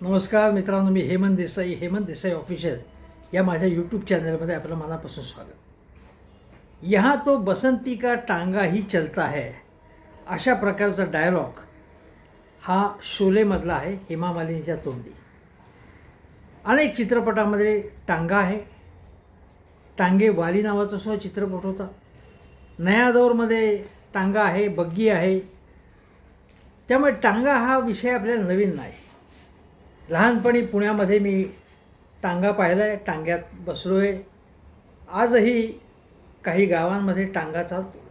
नमस्कार मित्रांनो, मी हेमंत देसाई ऑफिशियल या माझ्या यूट्यूब चॅनलमध्ये आपलं मनापासून स्वागत। यहाँ तो बसंती का टांगा ही चलता है अशा प्रकारचा डायलॉग हा शोलेमधला आहे, हेमा मालिनीच्या तोंडी। अनेक चित्रपटामध्ये टांगा आहे। टांगे वाली नावाचा सुद्धा चित्रपट होता। नया दौरमध्ये टांगा आहे, बग्गी आहे। त्यामुळे टांगा हा विषय आपल्याला नवीन नाही। लहानपणी पुण्यामध्ये मी टांगा पाहिला आहे, टांग्यात बसलो आहे। आजही काही गावांमध्ये टांगा चालतो।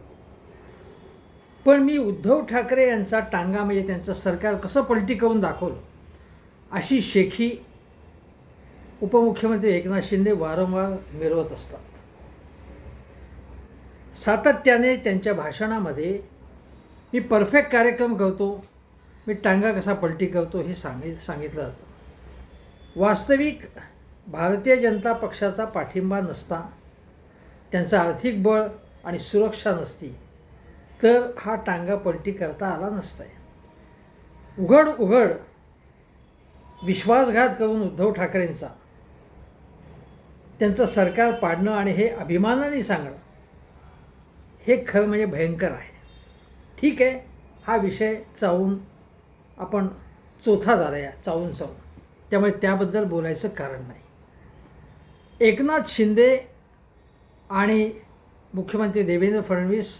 पण मी उद्धव ठाकरे यांचा टांगा म्हणजे त्यांचं सरकार कसं पलटी करून दाखवलं अशी शेखी उपमुख्यमंत्री एकनाथ शिंदे वारंवार मिरवत असतात। सातत्याने त्यांच्या भाषणामध्ये मी परफेक्ट कार्यक्रम करतो, मी टांगा कसा पलटी करतो हे सांगितलं जातं। वास्तविक भारतीय जनता पक्षाचा पाठिंबा नसता, त्यांचं आर्थिक बळ आणि सुरक्षा नसती तर हा टांगा पलटी करता आला नसता। उघड विश्वासघात करून उद्धव ठाकरेंचा त्यांचं सरकार पाडणं आणि हे अभिमानाने सांगणं हे खरं म्हणजे भयंकर आहे। ठीक आहे, हा विषय चावून आपण चोथा झाला या चावून त्यामुळे त्याबद्दल बोलायचं कारण नाही। एकनाथ शिंदे आणि मुख्यमंत्री देवेंद्र फडणवीस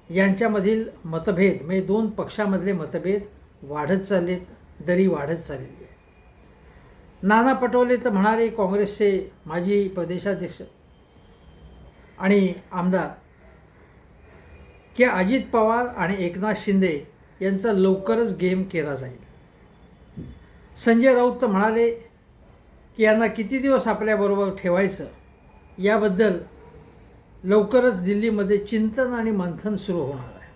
यांच्यामधील मतभेद म्हणजे दोन पक्षामधले मतभेद वाढत चाललेत, दरी वाढत चाललेली आहे। नाना पटोले तर म्हणाले, काँग्रेसचे माजी प्रदेशाध्यक्ष आणि आमदार, की अजित पवार आणि एकनाथ शिंदे यांचा लवकरच गेम केला जाईल। संजय राऊत तर म्हणाले की यांना किती दिवस आपल्याबरोबर ठेवायचं याबद्दल लवकरच दिल्लीमध्ये चिंतन आणि मंथन सुरू होणार आहे।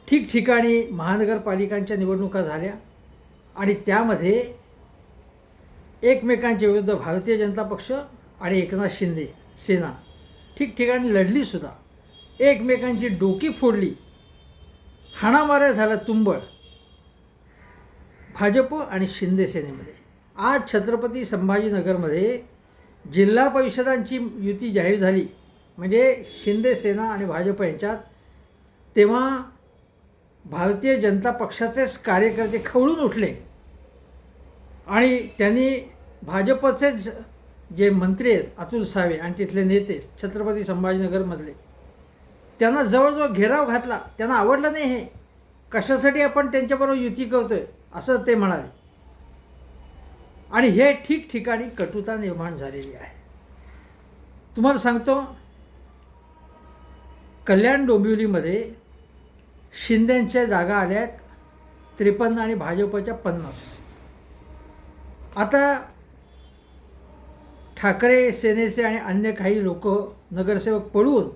ठिकठिकाणी महानगरपालिकांच्या निवडणुका झाल्या आणि त्यामध्ये एकमेकांच्या विरुद्ध भारतीय जनता पक्ष आणि एकनाथ शिंदे सेना ठिकठिकाणी लढलीसुद्धा, एकमेकांची डोकी फोडली, हाणामाऱ्या झाल्या तुंबळ भाजप आणि शिंदे सेनेमध्ये। आज छत्रपती संभाजीनगरमध्ये जिल्हा परिषदांची युती जाहीर झाली म्हणजे शिंदे सेना आणि भाजप यांच्यात, तेव्हा भारतीय जनता पक्षाचेच कार्यकर्ते खवळून उठले आणि त्यांनी भाजपचेच जे मंत्री आहेत अतुल सावे आणि तिथले नेते छत्रपती संभाजीनगरमधले, त्यांना जवळजवळ घेराव घातला। त्यांना आवडलं नाही हे, कशासाठी आपण त्यांच्याबरोबर युती करतोय असं ते म्हणाले आणि हे ठिकठिकाणी कटुता निर्माण झालेली आहे। तुम्हाला सांगतो, कल्याण डोंबिवलीमध्ये शिंदेंच्या जागा आल्या आहेत 53 आणि भाजपच्या 50। आता ठाकरे सेनेचे आणि अन्य काही लोक नगरसेवक पळून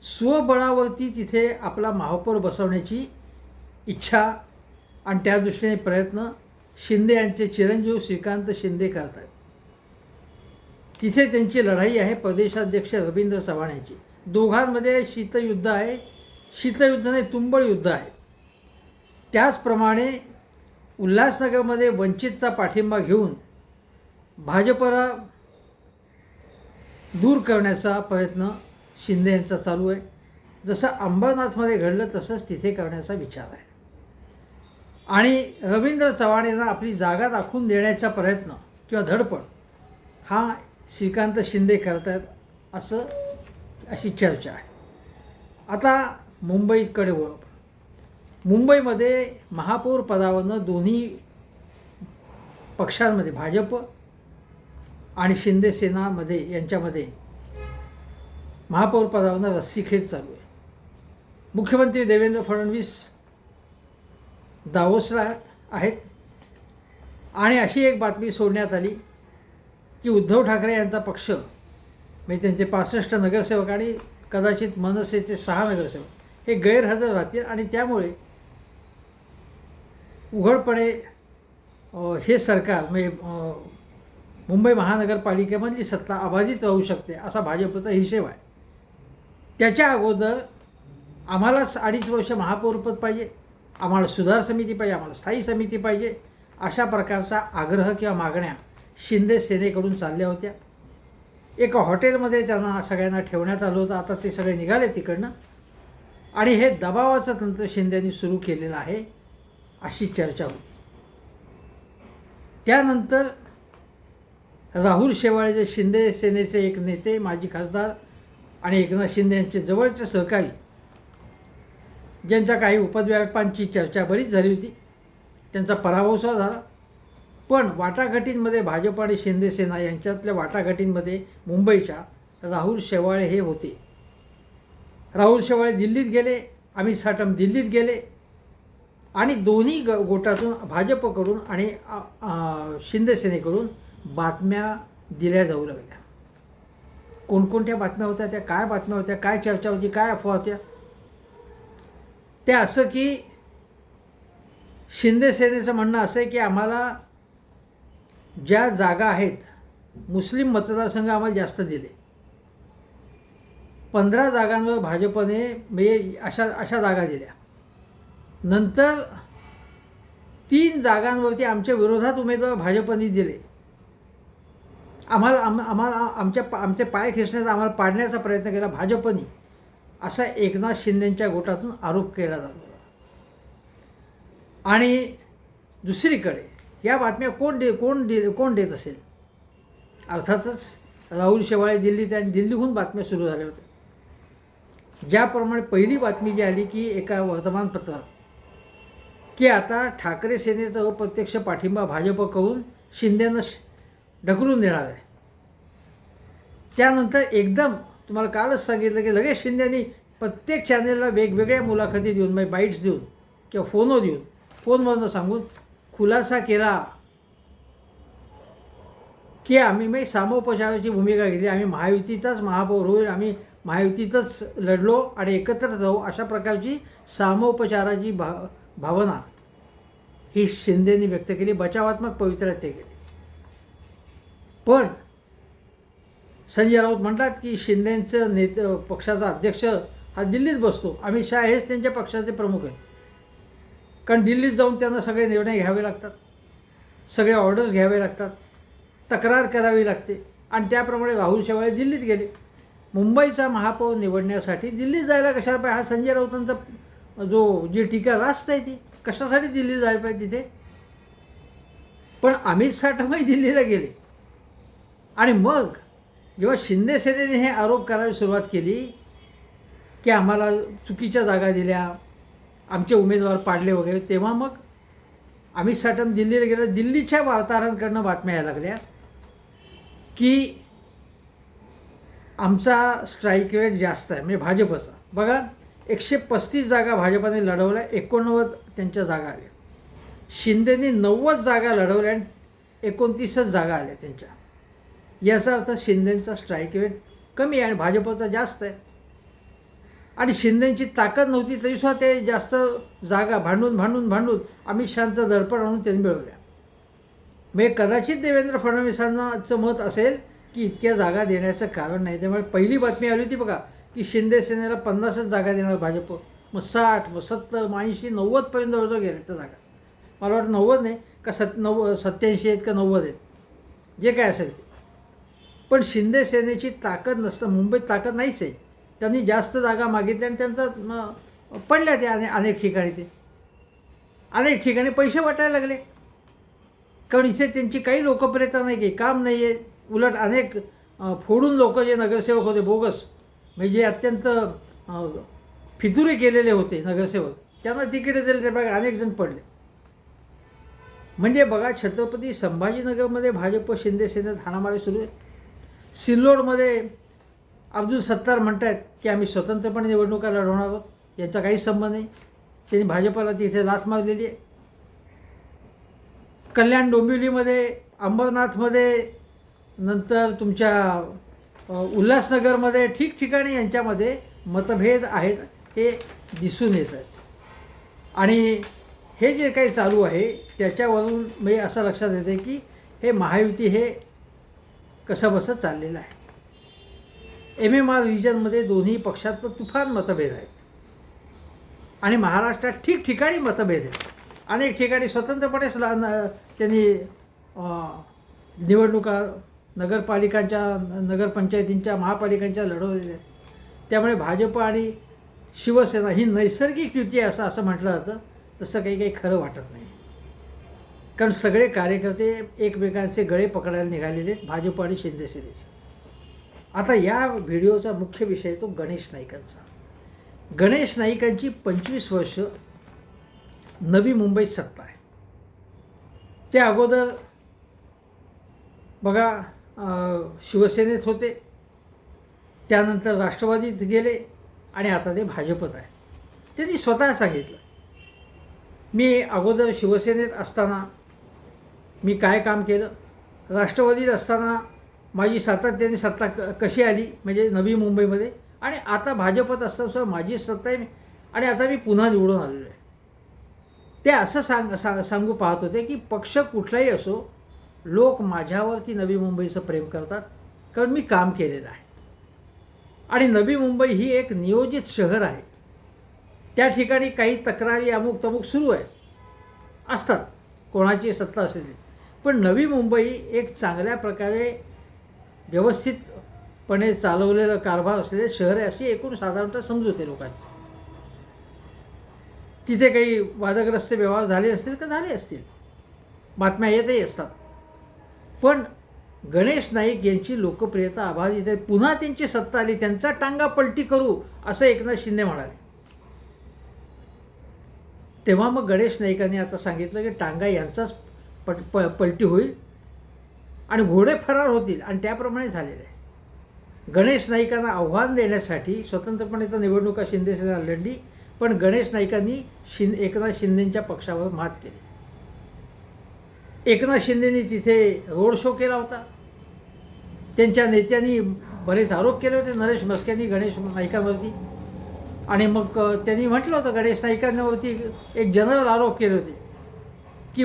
स्वबळावरती तिथे आपला महापौर बसवण्याची इच्छा आणि त्या दृष्टीने प्रयत्न शिंदे यांचे चिरंजीव श्रीकांत शिंदे करत आहेत। तिथे त्यांची लढाई आहे प्रदेशाध्यक्ष रवींद्र चव्हाण यांची। दोघांमध्ये शीतयुद्ध आहे, शीतयुद्ध नाही तुंबळ युद्ध आहे। त्याचप्रमाणे उल्हासनगरमध्ये वंचितचा पाठिंबा घेऊन भाजपला दूर करण्याचा प्रयत्न शिंदे यांचा चालू आहे। जसं अंबरनाथमध्ये घडलं तसंच तिथे करण्याचा विचार आहे आणि रवींद्र चव्हाण यांना आपली जागा दाखवून देण्याचा प्रयत्न किंवा धडपड हा श्रीकांत शिंदे करत आहेत अशी चर्चा आहे। आता मुंबईकडे वळू। मुंबईमध्ये महापौर पदावरनं दोन्ही पक्षांमध्ये भाजप आणि शिंदे सेनामध्ये यांच्यामध्ये महापौर पदावरनं रस्सीखेच चालू आहे। मुख्यमंत्री देवेंद्र फडणवीस दावोसला आहेत आणि अशी एक बातमी सोडण्यात आली की उद्धव ठाकरे यांचा पक्ष म्हणजे त्यांचे 65 नगरसेवक आणि कदाचित मनसेचे 6 नगरसेवक हे गैरहजर राहतील आणि त्यामुळे उघडपणे हे सरकार म्हणजे मुंबई महानगरपालिकेमधली सत्ता अबाधित राहू शकते असा भाजपचा हिशेब आहे। त्याच्या अगोदर आम्हालाच 2.5 वर्ष महापौरपद पाहिजे, आम्हाला सुधार समिती पाहिजे, आम्हाला स्थायी समिती पाहिजे, अशा प्रकारचा आग्रह किंवा मागण्या शिंदे सेनेकडून चालल्या होत्या. एका हॉटेलमध्ये त्यांना सगळ्यांना ठेवण्यात आलं होतं. आता ते सगळे निघाले तिकडनं आणि हे दबावाचं तंत्र शिंदेंनी सुरू केलेलं आहे अशी चर्चा होती. त्यानंतर राहुल शेवाळे जे शिंदे सेनेचे एक नेते, माजी खासदार आणि एकनाथ शिंदे यांचे जवळचे सहकारी, ज्यांच्या काही उपद्व्यापांची चर्चा बरीच झाली होती, त्यांचा पराभवसुद्धा झाला. पण वाटाघाटींमध्ये भाजप आणि शिंदे सेना यांच्यातल्या वाटाघाटींमध्ये मुंबईच्या राहुल शेवाळे हे होते. राहुल शेवाळे दिल्लीत गेले, अमित साटम दिल्लीत गेले आणि दोन्ही गोटातून भाजपकडून आणि शिंदे सेनेकडून बातम्या दिल्या जाऊ लागल्या. कोणकोणत्या बातम्या होत्या त्या, काय बातम्या होत्या, काय चर्चा होती, काय अफवा होत्या, त्या असं की शिंदे सेनेचं म्हणणं असं आहे की आम्हाला ज्या जागा आहेत, मुस्लिम मतदारसंघ आम्हाला जास्त दिले, 15 जागांवर भाजपने म्हणजे अशा जागा दिल्या. नंतर 3 जागांवरती आमच्या विरोधात उमेदवार भाजपने दिले. आमचे पाय खेचण्याचा, आम्हाला पाडण्याचा प्रयत्न केला भाजपने, असा एकनाथ शिंदेंच्या गोटातून आरोप केला जातो. आणि दुसरीकडे या बातम्या कोण देत असेल? अर्थातच राहुल शेवाळे दिल्लीत आणि दिल्लीहून बातम्या सुरू झाल्या होत्या. ज्याप्रमाणे पहिली बातमी जी आली की एका वर्तमानपत्रात की आता ठाकरे सेनेचा अप्रत्यक्ष पाठिंबा भाजपकडून शिंदेंना ढकलून देणार आहे. त्यानंतर एकदम तुम्हाला कालच सांगितलं की लगेच शिंदेंनी प्रत्येक चॅनेलला वेगवेगळ्या मुलाखती देऊन, म्हणजे बाईट्स देऊन किंवा फोनवरनं सांगून खुलासा केला की आम्ही म्हणजे सामोपचाराची भूमिका घेतली, आम्ही महायुतीचाच महापौर होईल, आम्ही महायुतीतच लढलो आणि एकत्र जाऊ, अशा प्रकारची सामोपचाराची भावना ही शिंदेंनी व्यक्त केली. बचावात्मक पवित्र्यात ते केले. पण संजय राऊत म्हणतात की शिंदेंचं पक्षाचा अध्यक्ष हा दिल्लीत बसतो, अमित शहा हेच त्यांच्या पक्षाचे प्रमुख आहेत. कारण दिल्लीत जाऊन त्यांना सगळे निर्णय घ्यावे लागतात, सगळे ऑर्डर्स घ्यावे लागतात, तक्रार करावी लागते. आणि त्याप्रमाणे राहुल शेवाळे दिल्लीत गेले. मुंबईचा महापौर निवडण्यासाठी दिल्लीत जायला कशाला पाहिजे? हा संजय राऊतांचा जी टीका रास्त आहे ती, कशासाठी दिल्लीत जायला पाहिजे तिथे? पण अमित साटमही दिल्लीला गेले. आणि मग जेव्हा शिंदे सेनेने हे आरोप करायला सुरुवात केली की आम्हाला चुकीच्या जागा दिल्या, आमचे उमेदवार पाडले वगैरे, तेव्हा मग अमित साटम दिल्लीला गेलं. दिल्लीच्या वार्ताहरांकडनं बातम्या यायला लागल्या की आमचा स्ट्राईक रेट जास्त आहे, म्हणजे भाजपचा. बघा, 135 जागा भाजपाने लढवल्या, 89 त्यांच्या जागा आल्या. शिंदेनी 90 जागा लढवल्या आणि 29च जागा आल्या त्यांच्या. याचा अर्थ शिंदेंचा स्ट्राईक रेट कमी आहे आणि भाजपचा जास्त आहे. आणि शिंदेंची ताकद नव्हती तरीसुद्धा ते जास्त जागा भांडून अमित शहांचं दडपण आणून त्यांनी मिळवल्या. म्हणजे कदाचित देवेंद्र फडणवीसांचं मत असेल की इतक्या जागा देण्याचं कारण नाही. त्यामुळे पहिली बातमी आली होती बघा की शिंदे सेनेला 50च जागा देणार भाजप, मग 60, मग 70, मग 80, 90पर्यंत जवळजवळ गेल्याच्या जागा. मला वाटतं 90 नाही का 87 आहेत का 90 आहेत, जे काय असेल ते. पण शिंदे सेनेची ताकद नसतं, मुंबईत ताकद नाहीच आहे. त्यांनी जास्त जागा मागितल्या आणि त्यांचा पडल्या त्या अनेक ठिकाणी. ते अनेक ठिकाणी पैसे वाटायला लागले, कारण इथे त्यांची काही लोकप्रियता नाही, काही काम नाही आहे. उलट अनेक फोडून लोक जे नगरसेवक होते बोगस, म्हणजे जे अत्यंत फितुरी केलेले होते नगरसेवक, त्यांना तिकीट दिले, ते बघा अनेक जण पडले. म्हणजे बघा, छत्रपती संभाजीनगरमध्ये भाजप शिंदे सेनेत हाणामारी सुरू आहे. सिल्लोडमध्ये अब्दुल सत्तार म्हणत आहेत की आम्ही स्वतंत्रपणे निवडणुका लढवणार आहोत, यांचा काही संबंध नाही. त्यांनी भाजपाला तिथे लाथ मारलेली आहे. कल्याण डोंबिवलीमध्ये, अंबरनाथमध्ये, नंतर तुमच्या उल्हासनगरमध्ये ठिकठिकाणी यांच्यामध्ये मतभेद आहेत हे दिसून येत आहेत. आणि हे जे काही चालू आहे त्याच्यावरून म्हणजे असं लक्षात येते की हे महायुती हे कसं बसं चाललेलं आहे. MMR रिजनमध्ये दोन्ही पक्षात तुफान मतभेद आहेत. आणि महाराष्ट्रात ठिकठिकाणी मतभेद आहेत. अनेक ठिकाणी स्वतंत्रपणेच त्यांनी निवडणुका नगरपालिकांच्या, नगरपंचायतींच्या, महापालिकांच्या लढवलेल्या आहेत. त्यामुळे भाजप आणि शिवसेना ही नैसर्गिक युती आहे असं म्हटलं जातं. तसं काही खरं वाटत नाही, कारण सगळे कार्यकर्ते एकमेकांचे गळे पकडायला निघालेले आहेत भाजप आणि शिंदे सेनेचे. आता या व्हिडिओचा मुख्य विषय तो गणेश नाईकांचा. गणेश नाईकांची 25 वर्ष नवी मुंबईत सत्ता आहे. ते अगोदर बघा शिवसेनेत होते, त्यानंतर राष्ट्रवादीत गेले आणि आता ते भाजपत आहे. त्यांनी स्वतः सांगितलं, मी अगोदर शिवसेनेत असताना मी काय काम केलं, राष्ट्रवादीत असताना माझी सातत्याने सत्ता कशी आली म्हणजे नवी मुंबईमध्ये, आणि आता भाजपत असताना माझीच सत्ता आहे आणि आता मी पुन्हा निवडून आलेलो आहे. ते असं सांगू पाहत होते की पक्ष कुठलाही असो, लोक माझ्यावरती नवी मुंबईचं प्रेम करतात कारण मी काम केलेलं आहे. आणि नवी मुंबई ही एक नियोजित शहर आहे. त्या ठिकाणी काही तक्रारी अमुक तमुक सुरू असतात, कोणाची सत्ता असेल, पण नवी मुंबई एक चांगल्या प्रकारे व्यवस्थितपणे चालवलेलं कारभार असलेले शहर आहे अशी एकूण साधारणतः समजूत आहे लोकांची. तिथे काही वादग्रस्त व्यवहार झाले असतील का झाले असतील, बातम्या येतही असतात. पण गणेश नाईक यांची लोकप्रियता अबाधित आहे. पुन्हा त्यांची सत्ता आली, त्यांचा टांगा पलटी करू असं एकनाथ शिंदे म्हणाले. तेव्हा मग गणेश नाईकांनी आता सांगितलं की टांगा यांचाच पलटी होईल आणि घोडे फरार होतील, आणि त्याप्रमाणे झालेलं आहे. गणेश नाईकांना आव्हान देण्यासाठी स्वतंत्रपणे तर निवडणुका शिंदे सेना लढली, पण गणेश नाईकांनी एकनाथ शिंदेंच्या पक्षावर मात केली. एकनाथ शिंदेंनी तिथे रोड शो केला होता. त्यांच्या नेत्यांनी बरेच आरोप केले होते नरेश म्हस्केंनी गणेश नाईकांवरती, आणि मग त्यांनी म्हटलं होतं गणेश नाईकांवरती एक जनरल आरोप केले होते की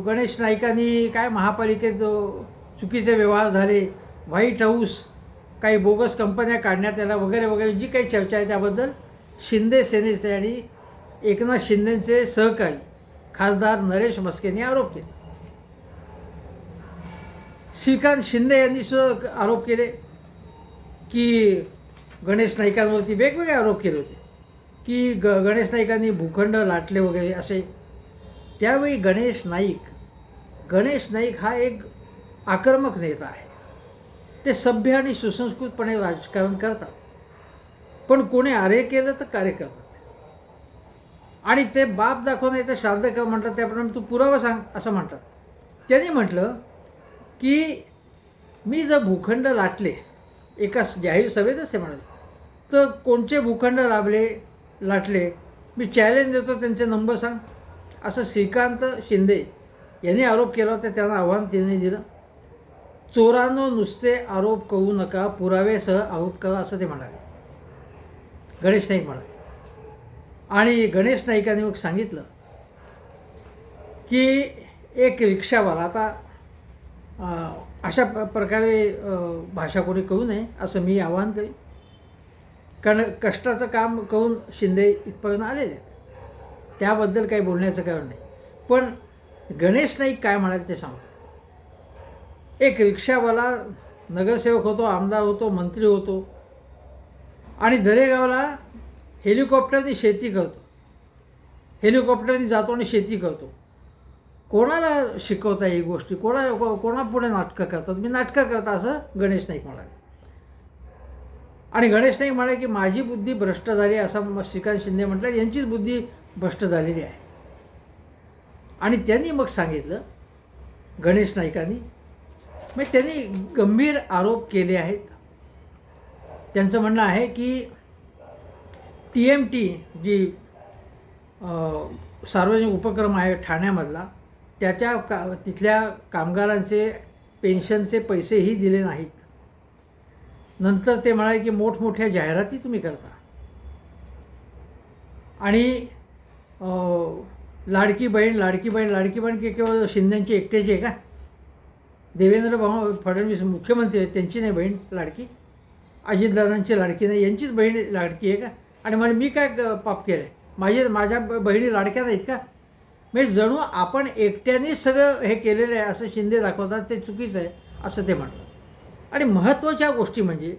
गणेश नाईकांनी काय महापालिकेत चुकीचे व्यवहार झाले, व्हाईट हाऊस काही बोगस कंपन्या काढण्यात आल्या वगैरे वगैरे, जी काही चर्चा आहे त्याबद्दल शिंदे सेनेचे आणि एकनाथ शिंदेंचे सहकारी खासदार नरेश म्हस्केंनी आरोप केले. श्रीकांत शिंदे यांनी सुद्धा आरोप केले की गणेश नाईकांवरती वेगवेगळे आरोप केले होते की गणेश नाईकांनी भूखंड लाटले वगैरे असे. त्यावेळी गणेश नाईक हा एक आक्रमक नेता आहे. ते सभ्य आणि सुसंस्कृतपणे राजकारण करतात, पण कोणी आरे केलं तर कार्य करतात, आणि ते बाप दाखव नाही तर श्राद्ध कर म्हणतात, त्याप्रमाणे तू पुरावा सांग असं म्हणतात. त्यांनी म्हटलं की मी जर भूखंड लाटले, एका जाहीर सभेतच ते म्हणाले, तर कोणते भूखंड लाटले मी चॅलेंज देतो, त्यांचे नंबर सांग असं श्रीकांत शिंदे यांनी आरोप केला होता. त्यांना आव्हान त्यांनी दिलं. चोरांनो नुसते आरोप करू नका, पुरावेसह आरोप करा असं ते म्हणाले, गणेश नाईक म्हणाले. आणि गणेश नाईकांनी मग सांगितलं की एक रिक्षावाला, आता अशा प्रकारे भाषा कोणी करू नये असं मी आवाहन करीन, कारण कष्टाचं काम करून शिंदे इथपर्यंत आलेले आहेत, त्याबद्दल काही बोलण्याचं कारण नाही. पण गणेश नाईक काय म्हणाले ते सांगतो. एक रिक्षावाला नगरसेवक होतो, आमदार होतो, मंत्री होतो, आणि दरेगावला हेलिकॉप्टरनी शेती करतो, हेलिकॉप्टरनी जातो आणि शेती करतो. कोणाला शिकवता ही गोष्टी, कोणापुढे नाटकं करतात, मी नाटकं करता असं गणेश नाईक म्हणाले. आणि गणेश नाईक म्हणाले की माझी बुद्धी भ्रष्ट झाली असं श्रीकांत शिंदे म्हटलं, यांचीच बुद्धी भ्रष्ट झालेली आहे. आणि त्यांनी मग सांगितलं गणेश नाईकांनी, मग त्यांनी गंभीर आरोप केले आहेत. त्यांचं म्हणणं आहे की TMT जी सार्वजनिक उपक्रम आहे ठाण्यामधला, तिथल्या कामगारांचे पेन्शनचे पैसेही दिले नाहीत. नंतर ते म्हणाले की मोठमोठ्या जाहिराती तुम्ही करता, आणि लाडकी बहीण की केवळ शिंदेची एकट्याची आहे का? देवेंद्र फडणवीस मुख्यमंत्री आहेत, त्यांची नाही बहीण लाडकी, अजितदादांची लाडकी नाही, यांचीच बहीण लाडकी आहे का? आणि म्हणजे मी काय पाप केलं आहे, माझ्या बहिणी लाडक्या नाहीत का? म्हणजे जणू आपण एकट्यानेच सगळं हे केलेलं आहे असं शिंदे दाखवतात, ते चुकीचं आहे असं ते म्हणतात. आणि महत्त्वाच्या गोष्टी म्हणजे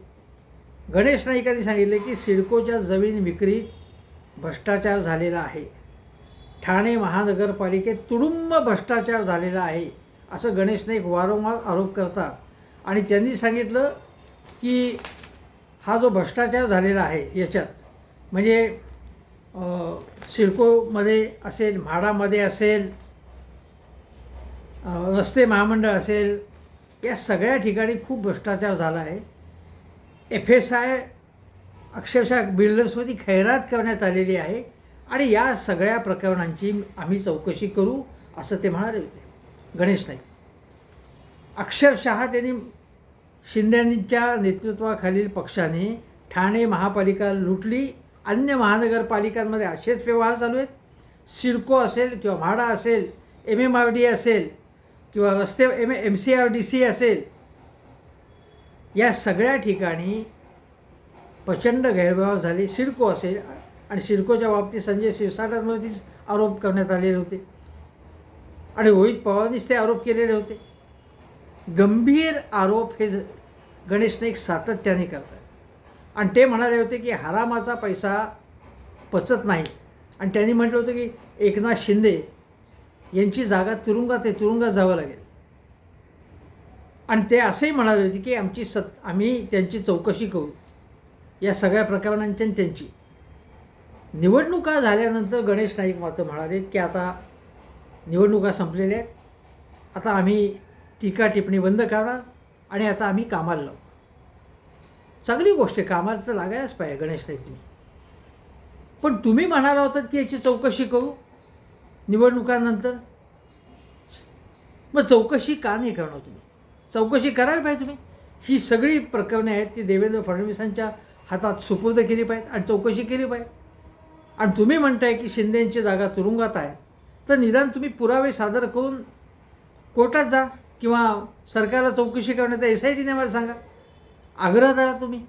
गणेश नाईकांनी सांगितले की सिडकोच्या जमीन विक्रीत भ्रष्टाचार झालेला आहे. ठाणे महानगरपालिकेत तुडुंब भ्रष्टाचार झालेला आहे असं गणेश नाईक वारंवार आरोप करतात. आणि त्यांनी सांगितलं की हा जो भ्रष्टाचार झालेला आहे याच्यात म्हणजे सिडकोमध्ये असेल, म्हाडामध्ये असेल, रस्ते महामंडळ असेल, या सगळ्या ठिकाणी खूप भ्रष्टाचार झाला आहे. FSI अक्षरशः बिल्डर्समध्ये खैरात करण्यात आलेली आहे आणि या सगळ्या प्रकरणांची आम्ही चौकशी करू असं ते म्हणाले होते गणेश नाईक. अक्षरशः त्यांनी शिंदेंच्या नेतृत्वाखालील पक्षाने ठाणे महापालिका लुटली. अन्य महानगरपालिकांमध्ये असेच व्यवहार चालू आहेत. सिडको असेल किंवा म्हाडा असेल, MMRD असेल किंवा रस्ते MCRDC असेल, या सगळ्या ठिकाणी प्रचंड गैरव्यवहार झाले. सिडको असेल आणि सिडकोच्या बाबतीत संजय शिरसाटांवरतीच आरोप करण्यात आलेले होते आणि रोहित पवारांनीच ते आरोप केलेले होते. गंभीर आरोप हे गणेश नाईक सातत्याने करतात आणि ते म्हणाले होते की हरामाचा पैसा पचत नाही. आणि त्यांनी म्हटलं होतं की एकनाथ शिंदे यांची जागा तुरुंगात जावं लागेल. आणि ते असंही म्हणाले होते की आम्ही त्यांची चौकशी करू या सगळ्या प्रकरणांची आणि त्यांची. निवडणुका झाल्यानंतर गणेश नाईक मात्र म्हणाले की आता निवडणुका संपलेल्या आहेत, आता आम्ही टीका टिप्पणी बंद करणार आणि आता आम्ही कामाला लावू. चांगली गोष्ट आहे, कामाला तर लागायलाच पाहिजे गणेश नाईक तुम्ही. पण तुम्ही म्हणाला होतात की याची चौकशी करू निवडणुकांनंतर. मग चौकशी का नाही करणार तुम्ही? चौकशी करायला पाहिजे तुम्ही. ही सगळी प्रकरणे आहेत ती देवेंद्र फडणवीसांच्या हातात सुपूर्द केली पाहिजेत आणि चौकशी केली पाहिजे. आणि तुम्ही म्हणताय की शिंदेंची जागा तुरुंगात आहे, तर निदान तुम्ही पुरावे सादर करून कोर्टात जा किंवा सरकारला चौकशी करण्याचा SITने मला सांगा, आग्रह करा तुम्ही.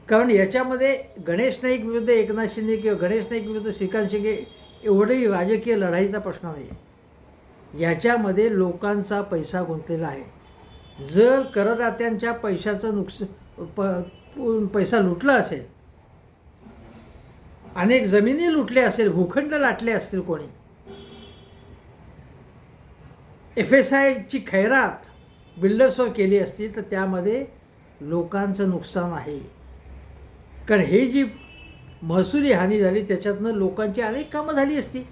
कारण याच्यामध्ये गणेश नाईक विरुद्ध एकनाथ शिंदे किंवा गणेश नाईक विरुद्ध श्रीकांत शिंदे एवढंही राजकीय लढाईचा प्रश्न नाही आहे. याच्यामध्ये लोकांचा पैसा गुंतलेला आहे. जर करदात्यांच्या पैशाचं पैसा लुटला असेल, अनेक जमिनी लुटले असेल, भूखंड लाटले असतील, कोणी FSIची खैरात बिल्डर्सवर केली असती तर त्यामध्ये लोकांचं नुकसान आहे. कारण हे जी महसुली हानी झाली त्याच्यातनं लोकांची अनेक कामं झाली असती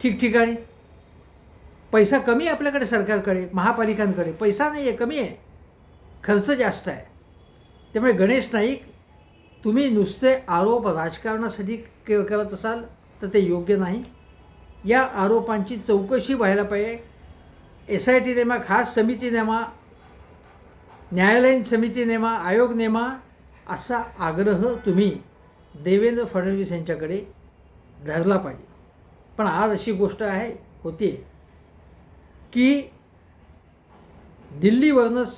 ठिकठिकाणी. पैसा कमी आहे आपल्याकडे, सरकारकडे, महापालिकांकडे पैसा नाही आहे, कमी आहे, खर्च जास्त आहे. त्यामुळे गणेश नाईक तुम्ही नुसते आरोप राजकारणासाठी करत असाल तर ते योग्य नाही. या आरोपांची चौकशी व्हायला पाहिजे. SIT नेमा, खास समिती नेमा, न्यायालयीन समिती नेमा, आयोग नेमा, असा आग्रह तुम्ही देवेंद्र फडणवीस यांच्याकडे धरला पाहिजे. पण आज अशी गोष्ट होती की दिल्लीवरूनच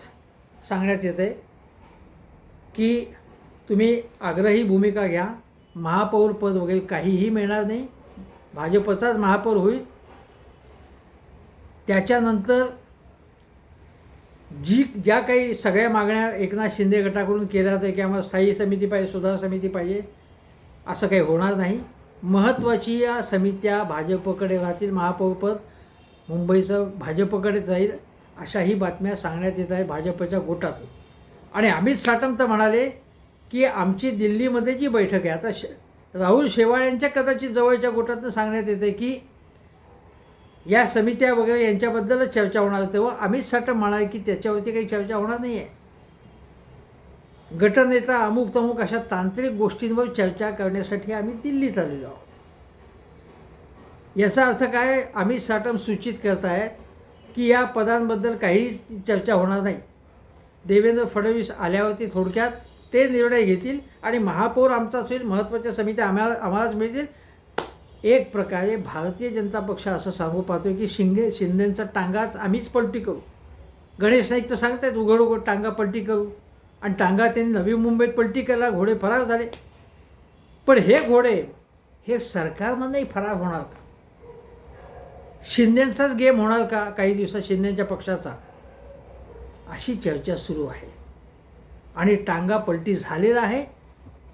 सांगण्यात येतं आहे की तुम्ही आग्रही भूमिका घ्या, महापौर पद वगैरे काहीही मिळणार नाही, भाजपचाच महापौर होईल. त्याच्यानंतर ज्या काही सगळ्या मागण्या एकनाथ शिंदे गटाकडून केल्या जातात की आम्हाला स्थायी समिती पाहिजे, सुधार समिती पाहिजे, असं काही होणार नाही. महत्त्वाची या समित्या भाजपकडे राहतील. महापौरपद मुंबईचं भाजपकडेच जाईल अशाही बातम्या सांगण्यात येत आहे भाजपच्या गोटातून. आणि अमित साटम तर म्हणाले की आमची दिल्लीमध्ये जी बैठक आहे, आता राहुल शेवाळ यांच्या कदाचित जवळच्या गोटातून सांगण्यात येते की या समित्या वगैरे यांच्याबद्दलच चर्चा होणार. तेव्हा अमित साटम म्हणाले की त्याच्यावरती काही चर्चा होणार नाही आहे. गटनेता अमुक तमुक अशा तांत्रिक गोष्टींवर चर्चा करण्यासाठी आम्ही दिल्लीत आलेलो आहोत. याचा अर्थ काय? अमित साटम सूचित करत आहेत की या पदांबद्दल काहीच चर्चा होणार नाही. देवेंद्र फडणवीस आल्यावरती थोडक्यात ते निर्णय घेतील आणि महापौर आमचाच होईल, महत्त्वाच्या समित्या आम्हालाच मिळतील. एक प्रकारे भारतीय जनता पक्ष असं सांगू पाहतो की शिंदेंचा टांगाच आम्हीच पलटी करू. गणेश नाईक तर सांगतायत उघड टांगा पलटी करू, आणि टांगा त्यांनी नवी मुंबईत पलटी केला, घोडे फरार झाले. पण हे घोडे हे सरकारमधनंही फरार होणार का? शिंदेंचाच गेम होणार का काही दिवसात शिंदेंच्या पक्षाचा? अशी चर्चा सुरू आहे आणि टांगा पलटी झालेला आहे.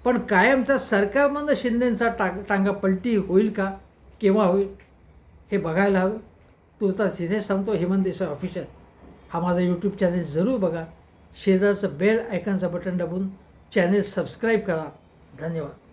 पण कायमचा सरकारमधनं शिंदेंचा टांगा पलटी होईल का? केव्हा होईल हे बघायला हवं. तुर्तास तिथे सांगतो. हेमंत देसाई ऑफिशियल हा माझा यूट्यूब चॅनेल जरूर बघा. शेजारचं बेल आयकॉनचं बटन दाबून चॅनेल सबस्क्राईब करा. धन्यवाद.